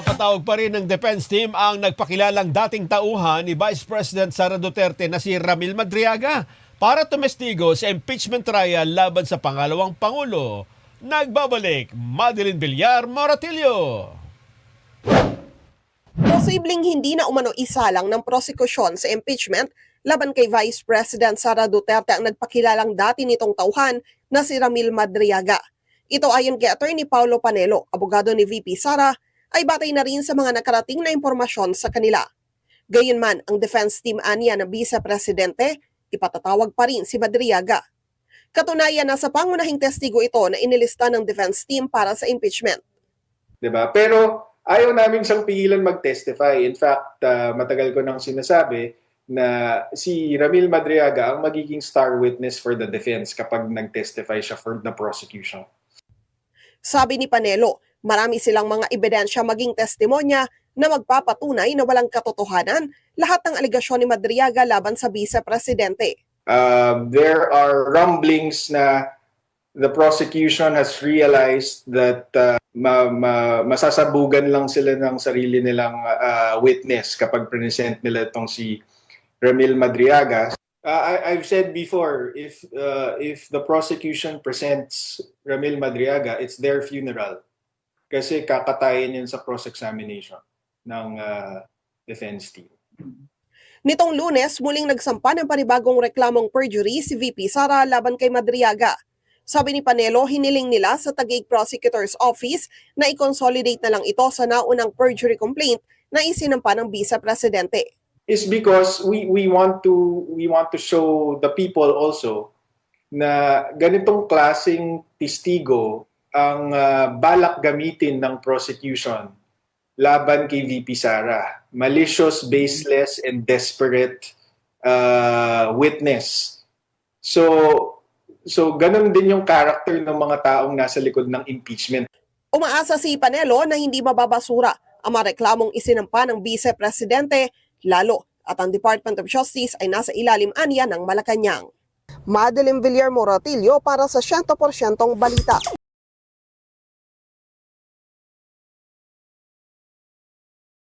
Patawag pa rin ng defense team ang nagpakilalang dating tauhan ni Vice President Sara Duterte na si Ramil Madriaga para tumestigo sa impeachment trial laban sa pangalawang Pangulo. Nagbabalik, Madeline Villar Moratillo. Posibleng hindi na umano isalang ng prosekusyon sa impeachment laban kay Vice President Sara Duterte ang nagpakilalang dati nitong tauhan na si Ramil Madriaga. Ito ayon kay Attorney Paulo Panelo, abogado ni VP Sara, ay batay na rin sa mga nakarating na impormasyon sa kanila. Gayunman, ang defense team aniya na Vice-Presidente, ipatatawag pa rin si Madriaga. Katunayan na sa pangunahing testigo ito na inilista ng defense team para sa impeachment. Diba? Pero ayaw namin siyang pigilan mag-testify. In fact, matagal ko nang sinasabi na si Ramil Madriaga ang magiging star witness for the defense kapag nag-testify siya for the prosecution. Sabi ni Panelo, marami silang mga ebidensya maging testimonya na magpapatunay na walang katotohanan lahat ng alegasyon ni Madriaga laban sa Vice-Presidente. There are rumblings na the prosecution has realized that masasabugan lang sila ng sarili nilang witness kapag present nila itong si Ramil Madriaga. I've said before, if the prosecution presents Ramil Madriaga, it's their funeral. Kasi kakatayin yun sa cross-examination ng defense team. Nitong Lunes, muling nagsampa ng panibagong reklamong perjury si VP Sara laban kay Madriaga. Sabi ni Panelo, hiniling nila sa Taguig Prosecutor's Office na i-consolidate na lang ito sa naunang perjury complaint na isinampa ng Vice-Presidente. Is because we want to show the people also na ganitong klaseng testigo ang balak gamitin ng prosecution laban kay VP Sara. Malicious, baseless, and desperate witness. So ganun din yung character ng mga taong nasa likod ng impeachment. Umaasa si Panelo na hindi mababasura ang mga reklamong isinampa ng Vice-Presidente, lalo at ang Department of Justice ay nasa ilalim aniya ng Malacanang. Madeline Villar Moratillo para sa 100% Balita.